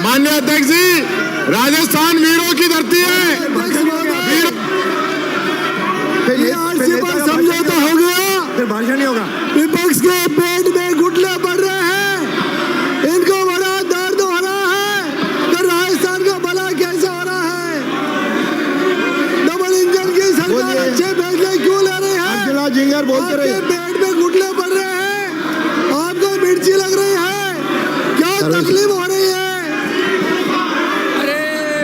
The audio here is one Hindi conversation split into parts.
माननीय अध्यक्ष जी, राजस्थान वीरों की धरती है। आरसी पर समझौता हो गया, फिर भाषण नहीं होगा। विपक्ष के पेट में घुटने पड़ रहे हैं, इनको बड़ा दर्द हो रहा है कि राजस्थान का भला कैसे हो रहा है। डबल इंजन की सरकार अच्छे फैसले क्यों ले रही है? अब्दुल्ला जिंगर बोलते रहे। आपके पेट में घुटने पड़ रहे हैं, आपको मिर्ची लग रही है, क्या तकलीफ हो रही है?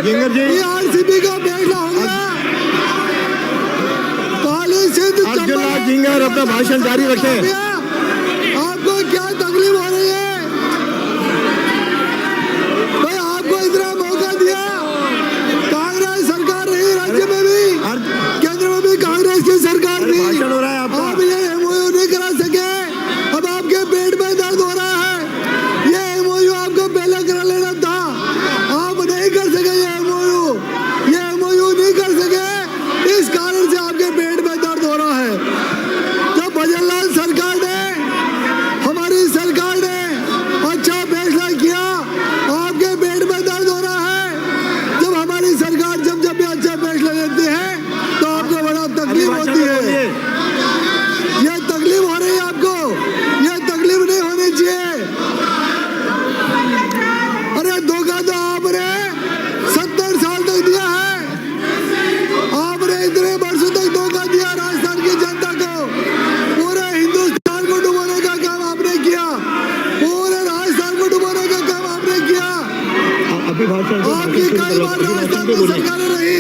जिंगर जी, ये आरसीबी का फैसला हो गया। अब्दुल्ला जिंगर अपना भाषण जारी रखें। आपको क्या तकलीफ हो रही है भाई? आपको इतना मौका दिया, कांग्रेस सरकार रही, राज्य में भी केंद्र में भी कांग्रेस की सरकार थी। भाषण हो रहा है आपका। आप ये एमओयू नहीं करा सके, अब आपके पेट में दर्द हो रहा है। ये एमओयू आपको पहले करा लेना था, आप नहीं कर सके। ये एमओयू नहीं कर सके, इस कारण से आपके पेट में दर्द हो रहा है। जब भजनलाल सरकार ने, हमारी सरकार ने अच्छा फैसला किया, आपके पेट में दर्द हो रहा है। जब हमारी सरकार जब भी अच्छा फैसला लेती है तो आपको बड़ा तकलीफ होती है। ये तकलीफ हो रही है आपको, ये तकलीफ नहीं होनी चाहिए। अरे धोखा तो आपने 70 साल तक दिया है, आपने इतने वर्षों तक धोखा दिया राजस्थान की जनता को। पूरे हिंदुस्तान को डुबाने का काम आपने किया, पूरे राजस्थान को डुबाने का काम आपने किया। अभी भाषण आपकी कई बार राजस्थान में सरकारें रही,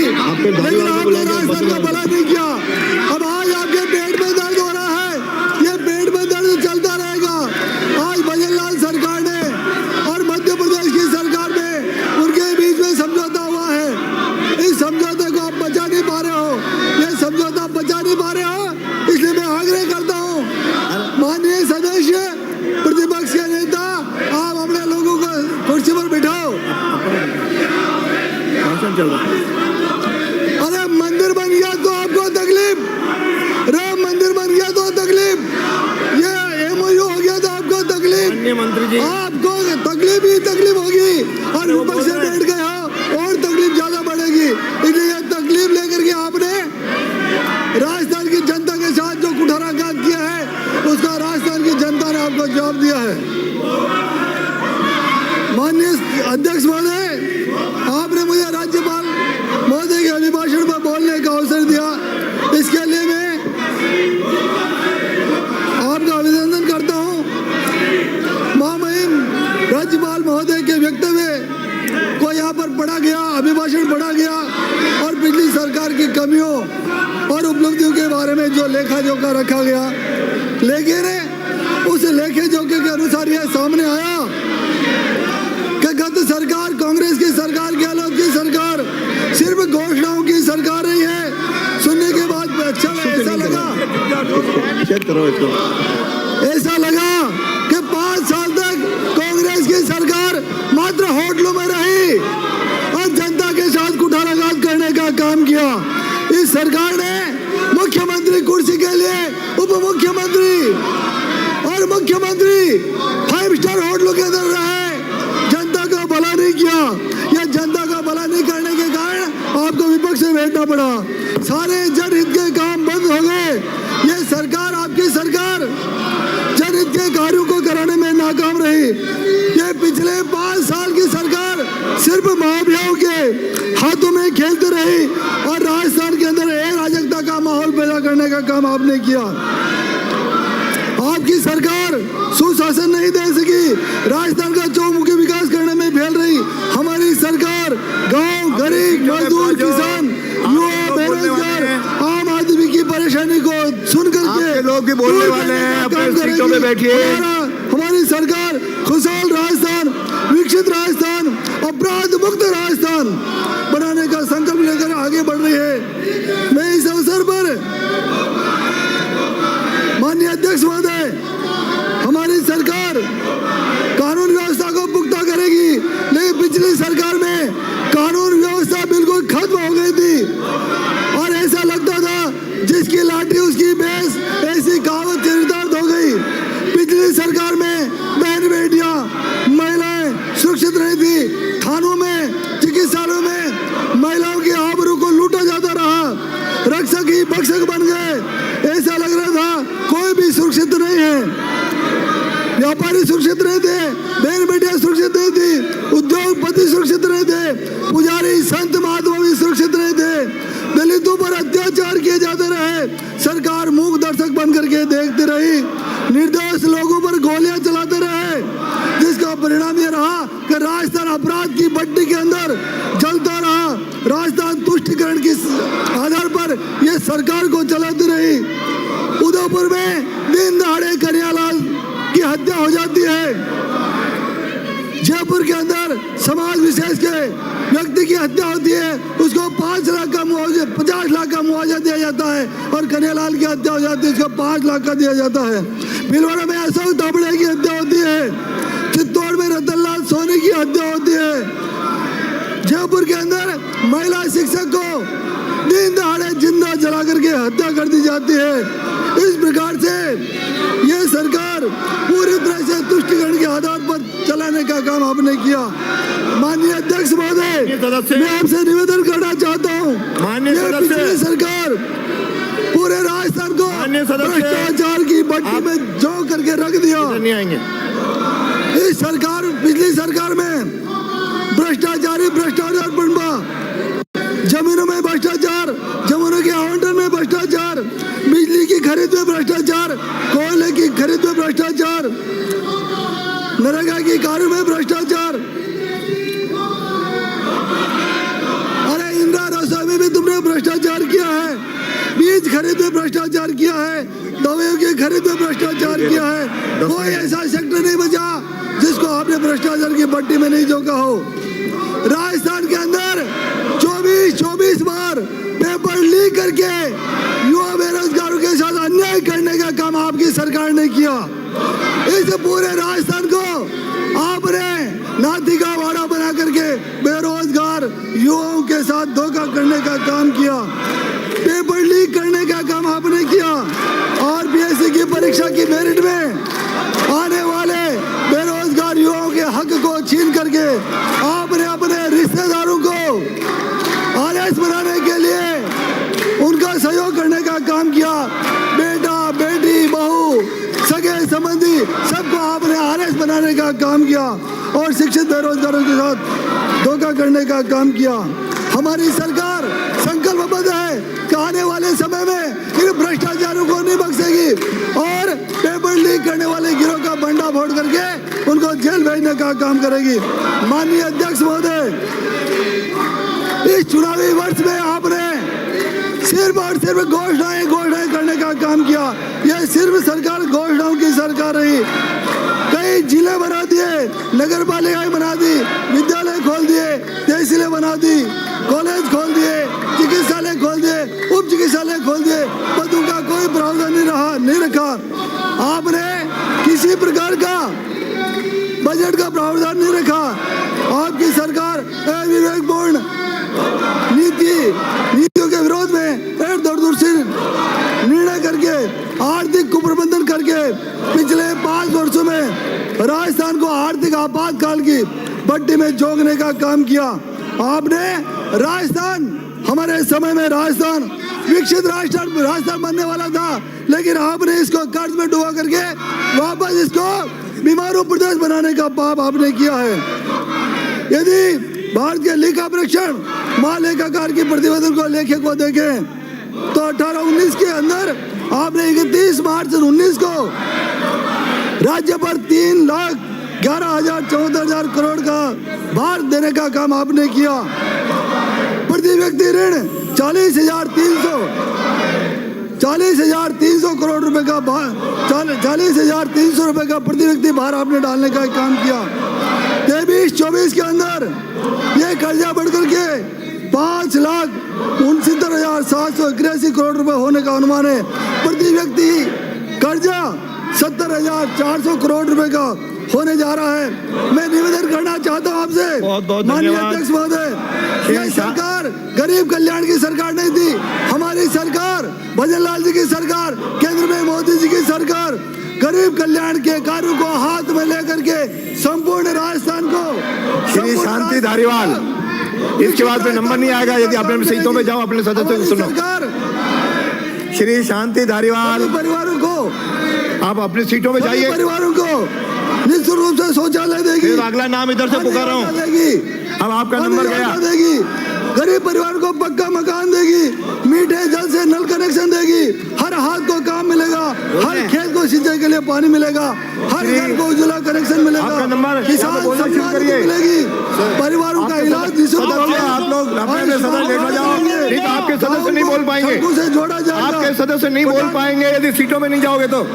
लेकिन आपने राजस्थान का भला नहीं किया। अब आज आपके पेट में दर्द हो रहा है, ये पेट में दर्द चलता रहेगा। आज भजनलाल सरकार ने और मध्य प्रदेश की सरकार में उनके बीच में समझौता हुआ है। इस समझौते को आप बचा नहीं पा रहे हो, ये समझौता बचा नहीं पा रहे हो, इसलिए मैं आग्रह करता हूँ माननीय सदस्य, प्रतिपक्ष के नेता, आप अपने लोगों को कुर्सी पर बिठाओ। भाषण चल रहा है। अरे मंदिर बन गया तो आपको तकलीफ, राम मंदिर बन गया तो तकलीफ, ये एमओयू हो गया तो आपको तकलीफ, माननीय मंत्री जी, आपको तकलीफ ही तकलीफ होगी और विपक्ष से बैठ गए हो और तकलीफ ज्यादा बढ़ेगी। इसलिए ये तकलीफ लेकर के आपने राजस्थान की जनता के साथ जो कुठाराघात किया है, उसका राजस्थान की जनता ने आपको जवाब दिया है। माननीय अध्यक्ष महोदय, आपने मुझे राज्यपाल महोदय के अभिभाषण पर बोलने का अवसर दिया, इसके लिए मैं आपका अभिनंदन करता हूँ। महामहिम राज्यपाल महोदय के वक्तव्य को यहाँ पर पढ़ा गया, अभिभाषण पढ़ा गया और पिछली सरकार की कमियों और उपलब्धियों के बारे में जो लेखा जोखा रखा गया, लेकिन उस लेखे जोखे के अनुसार यह सामने आया कि गत सरकार, कांग्रेस की सरकार, गहलोत की सरकार सिर्फ घोषणाओं की सरकार रही है। सुनने के बाद अच्छा ऐसा लगा कि 5 साल तक कांग्रेस की सरकार मात्र होटलों में रही और जनता के साथ कुठाराघात करने का काम किया। इस सरकार ने मुख्यमंत्री कुर्सी के लिए उप मुख्यमंत्री और मुख्यमंत्री 5 स्टार होटलों के अंदर रहे, जनता का भला नहीं किया। यह जनता का भला नहीं करने के कारण आपको विपक्ष से बैठना पड़ा, सारे जनहित के काम बंद हो गए। ये सरकार, आपकी सरकार जनहित के कार्यों को कराने में नाकाम रही। ये पिछले 5 साल की सरकार सिर्फ माफियाओं के हाथों में खेलती रही और राजस्थान के अंदर अराजकता का माहौल पैदा करने का काम आपने किया। आपकी सरकार सुशासन नहीं दे सकी, राजस्थान का चौमुखी विकास करने में फेल रही। हमारी सरकार गांव, गरीब, मजदूर, किसान, युवा, बेरोजगार, आम आदमी की परेशानी को सुन करके लोग भी बोलने वाले हैं, अपने सीटों पे बैठिए। हमारी सरकार खुशहाल राजस्थान, विकसित राजस्थान, अपराध मुक्त राजस्थान बनाने का संकल्प लेकर आगे बढ़ रही है। मैं इस अवसर पर माननीय अध्यक्ष महोदय, हमारी सरकार कानून व्यवस्था को पुख्ता करेगी, लेकिन पिछली सरकार में कानून व्यवस्था बिल्कुल खत्म हो गई थी और ऐसा लगता था जिसकी लाठी उसकी भैंस, ऐसी कहावत चरितार्थ हो गई। पिछली सरकार में बहन बेटियां, महिलाएं सुरक्षित नहीं थी। थानों में, चिकित्सालयों में महिलाओं की आबरू को लूटा जाता रहा, रक्षक ही भक्षक बन गए। ऐसा लग रहा था कोई भी सुरक्षित नहीं है। व्यापारी सुरक्षित नहीं थे, बहन बेटियां सुरक्षित नहीं थी, उद्योगपति सुरक्षित नहीं थे, पुजारी संत महात्मा भी सुरक्षित नहीं थे। दलितों पर अत्याचार किए जाते रहे, सरकार मूक दर्शक बन करके देखती रही, निर्दोष लोगों पर गोलियां चलाते रहे, जिसका परिणाम यह रहा कि राजस्थान अपराध की भट्टी के अंदर जलता रहा। राजस्थान तुष्टिकरण के आधार पर यह सरकार को चलाती रही। उदयपुर में दिन दहाड़े कन्हैयालाल की हत्या हो जाती है। जयपुर के अंदर समाज विशेष के व्यक्ति की हत्या होती है, उसको 5 लाख का मुआवजा, 50 लाख का मुआवजा दिया जाता है, और कन्हैयालाल की हत्या हो जाती है, उसको 5 लाख का दिया जाता है। भीलवाड़ा में अशोक ताबड़े की हत्या होती है, चित्तौड़ में रतनलाल सोनी की हत्या होती है। जयपुर के अंदर महिला शिक्षक को दिन दहाड़े जिंदा जला करके हत्या कर दी जाती है। इस प्रकार से यह सरकार पूरी तरह से तुष्टिकरण के आधार पर चलाने का काम आपने किया। माननीय अध्यक्ष महोदय, मैं आपसे निवेदन करना चाहता हूँ, पिछली सरकार पूरे राजस्थान को भ्रष्टाचार की भट्टी में झोंक करके रख दिया। इस सरकार, पिछली सरकार में भ्रष्टाचार बनवा, जमीनों में भ्रष्टाचार, जमीनों के आवंटन में भ्रष्टाचार, बिजली की खरीद में भ्रष्टाचार, कोयले की खरीद में भ्रष्टाचार, नरेगा की कार्यों में भ्रष्टाचार। अरे इंदिरा रसोई में भी तुमने भ्रष्टाचार किया है, बीज खरीद में भ्रष्टाचार किया है, दवाइयों की खरीद में भ्रष्टाचार किया है। कोई ऐसा सेक्टर नहीं बचा जिसको आपने भ्रष्टाचार की भट्टी में नहीं झोंका हो। राजस्थान के अंदर 24 बार पेपर लीक करके युवा बेरोजगारों के साथ अन्याय करने का काम आपकी सरकार ने किया। इस पूरे राजस्थान को आपने नाथी का वाड़ा बना करके बेरोजगार युवाओं के साथ धोखा करने का काम किया, पेपर लीक करने का काम आपने किया, और बीएससी की परीक्षा की मेरिट में आने वाले बेरोजगार युवाओं के हक को छीन करके आपने अपने रिश्तेदारों को आरएस बनाने के लिए उनका सहयोग करने का काम किया। बेटा बेटी बहू सगे संबंधी सबको आपने आरएस बनाने का काम किया, और शिक्षित बेरोजगारों के साथ धोखा करने का काम किया। हमारी सरकार संकल्पबद्ध है कि आने वाले समय में इन भ्रष्टाचारों को नहीं बख्शेगी, और पेपर लीक करने वाले गिरोह का बंडा फोड़ करके उनको जेल भेजने का काम करेगी। माननीय अध्यक्ष महोदय, इस चुनावी वर्ष में आपने सिर्फ और सिर्फ घोषणाएं करने का काम किया। यह सिर्फ सरकार घोषणाओं की सरकार रही। कई जिले बना दिए, नगर पालिकाएं बना दी, विद्यालय खोल दिए, तहसीलें बना दी, कॉलेज खोल दिए, चिकित्सालय खोल दिए, उप चिकित्सालय खोल दिए, पदों का कोई प्रावधान नहीं रखा। आपने किसी प्रकार का बजट का प्रावधान नहीं रखा। आपकी सरकार विवेकपूर्ण नीतियों के विरोध में दूरदर्शी निर्णय करके, आर्थिक कुप्रबंधन करके पिछले 5 वर्षों में राजस्थान को आर्थिक आपातकाल की भट्टी में झोंकने का काम किया। आपने राजस्थान, हमारे समय में राजस्थान विकसित राजस्थान बनने वाला था, लेकिन आपने इसको कर्ज में डुबा करके वापस इसको बीमारू प्रदेश बनाने का पाप आपने किया है। यदि भारत के लेखा परीक्षण महालेखाकार की प्रतिवेदन को लेखे को देखें तो 18-19 के अंदर आपने 31 मार्च 19 को राज्य पर 3,11,74,000 करोड़ का भार देने का काम आपने किया। प्रति व्यक्ति ऋण 40,300 करोड़ रुपए का 40,300 रुपए का प्रति व्यक्ति भार आपने डालने का काम किया। 23-24 के अंदर ये कर्जा बढ़कर के 5,69,781 करोड़ रुपए होने का अनुमान है। प्रति व्यक्ति कर्जा 70,400 करोड़ रुपए का होने जा रहा है। मैं निवेदन करना चाहता हूं आपसे, माननीय अध्यक्ष महोदय, यह सरकार गरीब कल्याण की सरकार नहीं थी। हमारी सरकार, भजन लाल जी की सरकार, केंद्र में मोदी जी की सरकार गरीब कल्याण के कार्यों को हाथ में लेकर के संपूर्ण राजस्थान को श्री शांति धारीवाल, इसके बाद में नंबर नहीं आएगा यदि आप अपने सीटों में जाओ। अपने सदस्यों को सुनो। सरकार श्री शांति धारीवाल, परिवारों को आप अपनी सीटों में जाइए। परिवारों को निश्चित रूप से शौचालय देगी। फिर अगला नाम इधर से पुकार रहा हूँ। देगी, अब आपका नंबर गया। देगी, गरीब परिवार को पक्का मकान देगी, मीठे जल से नल कनेक्शन देगी, हर हाथ को काम मिलेगा, हर खेत को सिंचाई के लिए पानी मिलेगा, हर घर को उज्ज्वला कनेक्शन मिलेगा, किसान सम्मान मिलेगी, परिवारों का इलाज आप लोग अपने सदस्य लेकर जाओ। नहीं तो आपके सदस्य नहीं बोल पाएंगे, से जोड़ा जाएगा। आपके सदस्य नहीं बोल पाएंगे यदि सीटों में नहीं जाओगे तो।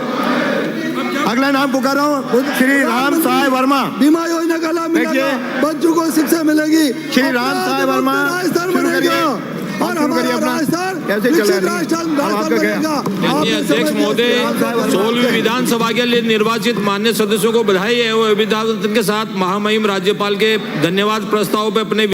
अगला नाम पुकार रहा हूँ, श्री राम साय वर्मा। बीमा योजना का लाभ मिलेगा, बच्चों को शिक्षा मिलेगी, श्री राम साय वर्मा, राजस्थान बनेगा और हमारा राजस्थान कैसे चलेगा? अध्यक्ष महोदय, 16वीं विधानसभा के लिए निर्वाचित मान्य सदस्यों को बधाई है। वो अभिनंदन के साथ महामहिम राज्यपाल के धन्यवाद प्रस्ताव पे अपने